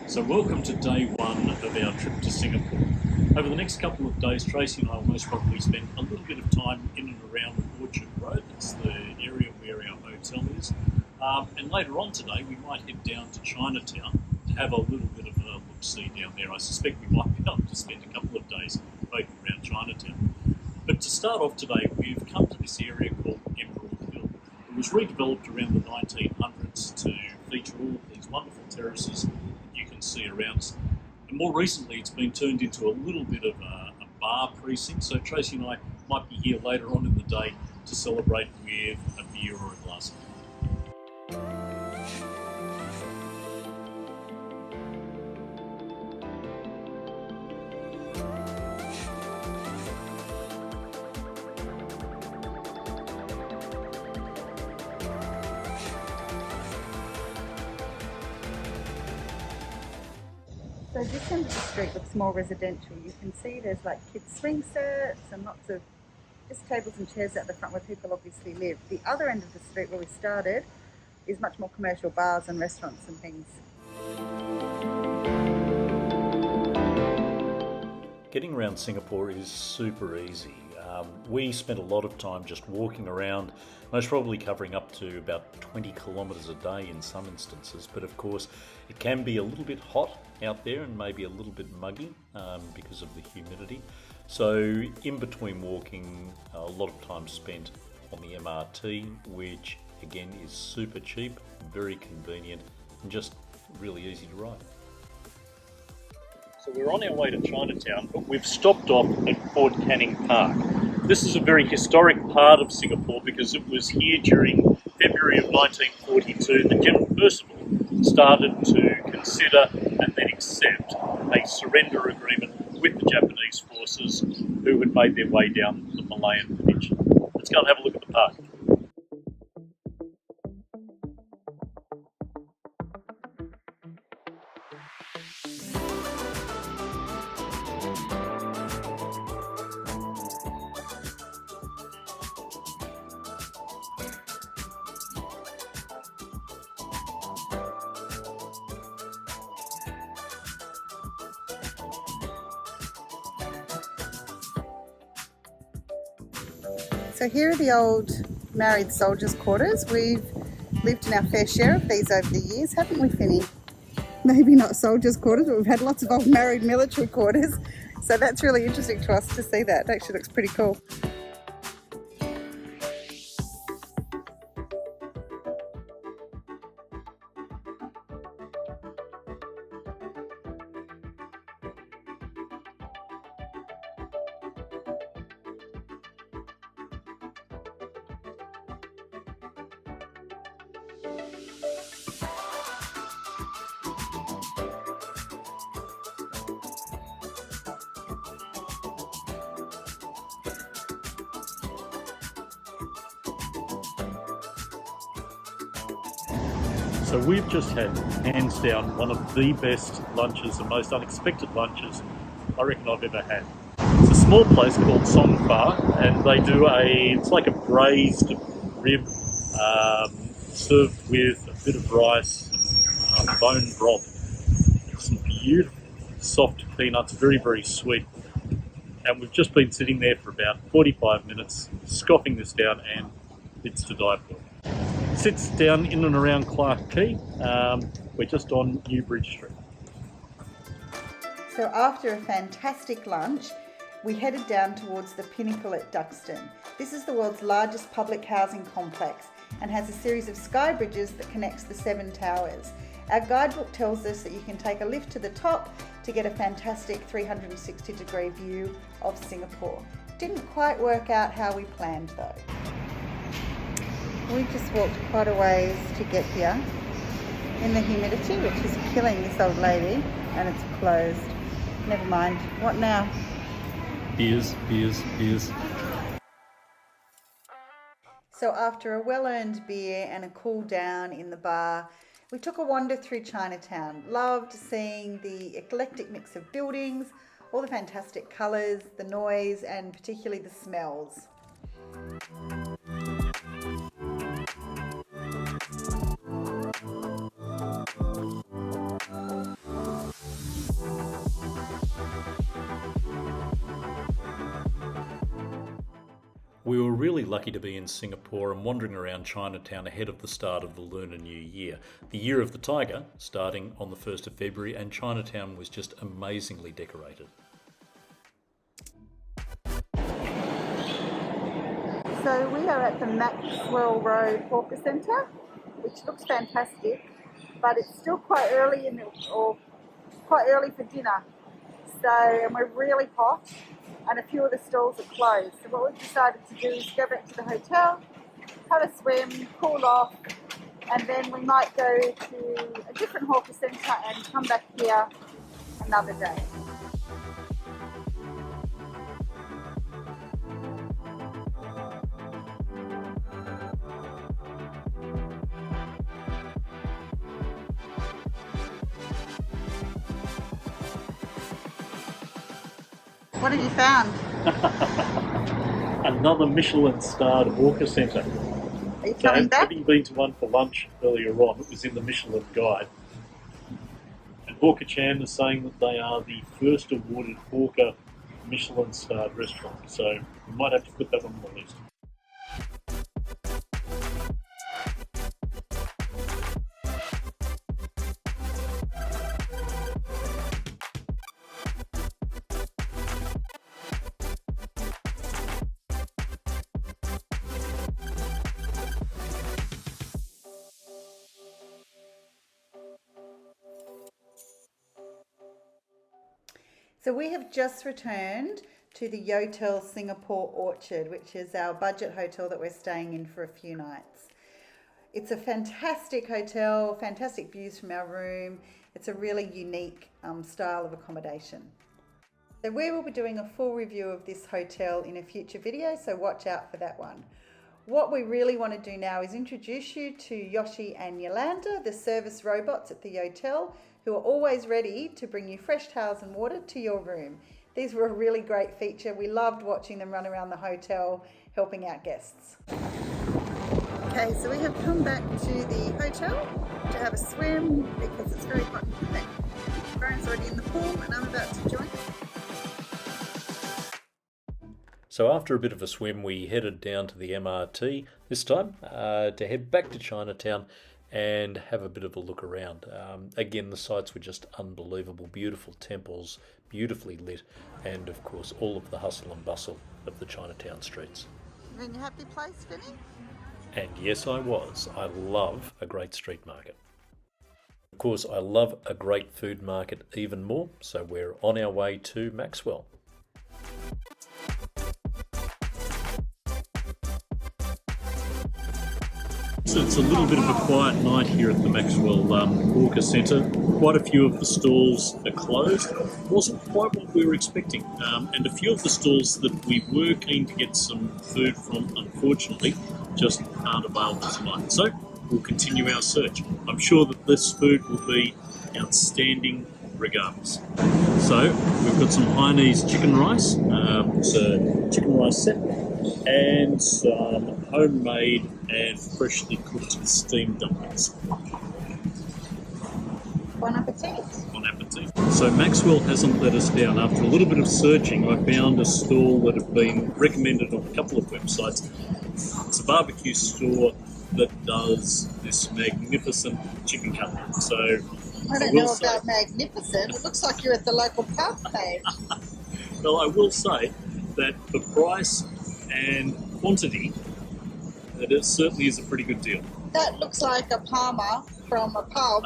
So welcome to day one of our trip to Singapore. Over the next couple of days, Tracy and I will most probably spend a little bit of time in and around Orchard Road. It's the area where our hotel is. And later on today, we might head down to Chinatown to have a little bit of a look-see down there. I suspect we might be able to spend a couple of days boating around Chinatown. But to start off today, we've come to this area called Emerald Hill. It was redeveloped around the 1900s to feature all of these wonderful terraces you can see around us. And more recently, it's been turned into a little bit of a bar precinct. So Tracy and I might be here later on in the day to celebrate with a beer or a glass of wine. So this end of the street looks more residential. You can see there's like kids swing sets and lots of just tables and chairs at the front where people obviously live. The other end of the street where we started is much more commercial, bars and restaurants and things. Getting around Singapore is super easy. We spent a lot of time just walking around, most probably covering up to about 20 kilometres a day in some instances, but of course it can be a little bit hot out there and maybe a little bit muggy because of the humidity. So in between walking, a lot of time spent on the MRT, which again is super cheap, very convenient and just really easy to ride. So we're on our way to Chinatown, but we've stopped off at Fort Canning Park. This is a very historic part of Singapore because it was here during February of 1942 that General Percival started to consider and then accept a surrender agreement with the Japanese forces who had made their way down the Malayan Peninsula. Let's go and have a look at the park. So here are the old married soldiers' quarters. We've lived in our fair share of these over the years, haven't we, Finny? Maybe not soldiers' quarters, but we've had lots of old married military quarters. So that's really interesting to us to see that. It actually looks pretty cool. So we've just had, hands down, one of the best lunches, the most unexpected lunches I reckon I've ever had. It's a small place called Song Fa, and they do it's like a braised rib served with a bit of rice, bone broth, some beautiful soft peanuts, very, very sweet. And we've just been sitting there for about 45 minutes, scoffing this down, and it's to die for. Sits down in and around Clarke Quay. We're just on New Bridge Street. So after a fantastic lunch, we headed down towards the Pinnacle at Duxton. This is the world's largest public housing complex and has a series of sky bridges that connects the 7 towers. Our guidebook tells us that you can take a lift to the top to get a fantastic 360-degree view of Singapore. Didn't quite work out how we planned though. We just walked quite a ways to get here in the humidity, which is killing this old lady, and it's closed. Never mind. What now? Beers. So after a well-earned beer and a cool down in the bar, we took a wander through Chinatown. Loved seeing the eclectic mix of buildings, all the fantastic colours, the noise, and particularly the smells. We were really lucky to be in Singapore and wandering around Chinatown ahead of the start of the Lunar New Year, the Year of the Tiger, starting on the 1st of February, and Chinatown was just amazingly decorated. So we are at the Maxwell Road Hawker Centre, which looks fantastic, but it's still quite early quite early for dinner. And we're really hot, and a few of the stalls are closed. So what we've decided to do is go back to the hotel, have a swim, cool off, and then we might go to a different hawker centre and come back here another day. What have you found? Another Michelin-starred hawker centre. Are you coming back? Having been to one for lunch earlier on, it was in the Michelin Guide. And Hawker Chan is saying that they are the first awarded hawker Michelin-starred restaurant. So we might have to put that on the list. So we have just returned to the Yotel Singapore Orchard, which is our budget hotel that we're staying in for a few nights. It's a fantastic hotel, fantastic views from our room. It's a really unique style of accommodation. So we will be doing a full review of this hotel in a future video, so watch out for that one. What we really want to do now is introduce you to Yoshi and Yolanda, the service robots at the Yotel, who are always ready to bring you fresh towels and water to your room. These were a really great feature. We loved watching them run around the hotel, helping out guests. Okay, so we have come back to the hotel to have a swim because it's very hot in here. Brian's already in the pool and I'm about to join. So after a bit of a swim, we headed down to the MRT this time to head back to Chinatown and have a bit of a look around. Again, the sights were just unbelievable. Beautiful temples, beautifully lit, and of course all of the hustle and bustle of the Chinatown streets. You in your happy place, Vinny? And yes, I was. I love a great street market. Of course, I love a great food market even more, so we're on our way to Maxwell. So it's a little bit of a quiet night here at the Maxwell Hawker Centre. Quite a few of the stalls are closed. Wasn't quite what we were expecting. And a few of the stalls that we were keen to get some food from, unfortunately, just aren't available tonight. So we'll continue our search. I'm sure that this food will be outstanding regardless. So we've got some Hainanese chicken rice. It's a chicken rice set and some homemade and freshly cooked steamed dumplings. Bon appetit. Bon appetit. So Maxwell hasn't let us down. After a little bit of searching, I found a stall that had been recommended on a couple of websites. It's a barbecue store that does this magnificent chicken cutlet. So I don't know about magnificent. It looks like you're at the local pub page. Well, I will say that the price and quantity, it certainly is a pretty good deal. That looks like a Palmer from a pub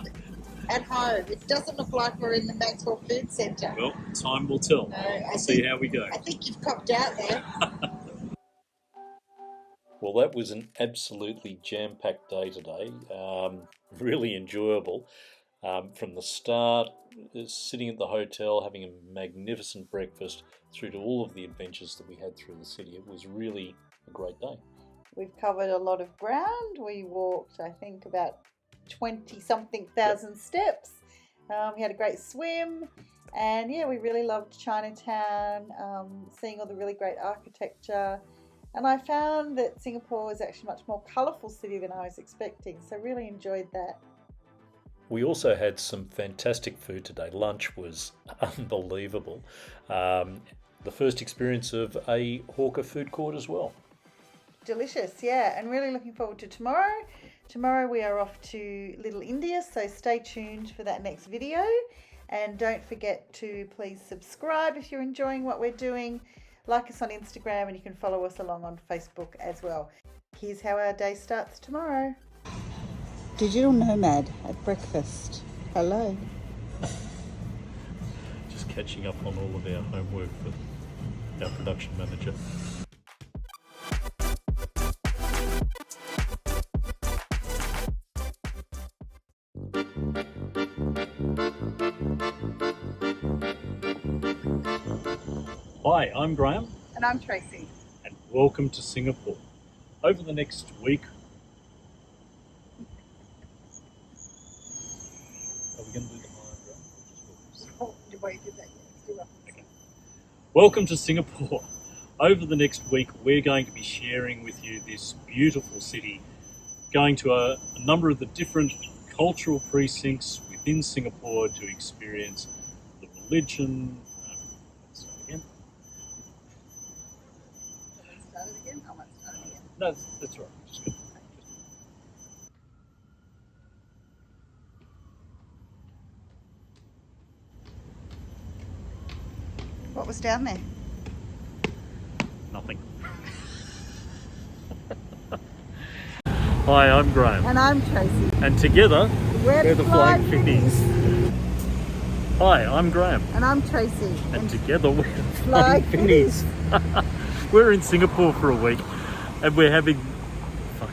at home. It doesn't look like we're in the Maxwell Food Centre. Well, time will tell. No, See how we go. I think you've copped out there. Well, that was an absolutely jam-packed day today. Really enjoyable. From the start, sitting at the hotel, having a magnificent breakfast, through to all of the adventures that we had through the city. It was really a great day. We've covered a lot of ground. We walked, I think, about 20-something thousand steps. We had a great swim. And yeah, we really loved Chinatown, seeing all the really great architecture. And I found that Singapore is actually a much more colourful city than I was expecting. So really enjoyed that. We also had some fantastic food today. Lunch was unbelievable. The first experience of a hawker food court as well. Delicious, yeah, and really looking forward to tomorrow. Tomorrow we are off to Little India, so stay tuned for that next video. And don't forget to please subscribe if you're enjoying what we're doing. Like us on Instagram, and you can follow us along on Facebook as well. Here's how our day starts tomorrow. Digital nomad at breakfast. Hello. Just catching up on all of our homework for our production manager. Hi, I'm Graham. And I'm Tracy. And welcome to Singapore. Over the next week, are we going to do the high, Graham? The way you did that, yeah. Okay. Welcome to Singapore. Over the next week, we're going to be sharing with you this beautiful city, going to a number of the different cultural precincts within Singapore to experience the religion. Let's start again. Start it again? I might start it again. No, that's right. Just go. What was down there? Nothing. Hi, I'm Graham. And I'm Tracy. And together, We're the Flying Finnies. Hi, I'm Graham. And I'm Tracy. And together, we're the Flying Flying Finnies. We're in Singapore for a week, and we're having... Fuck.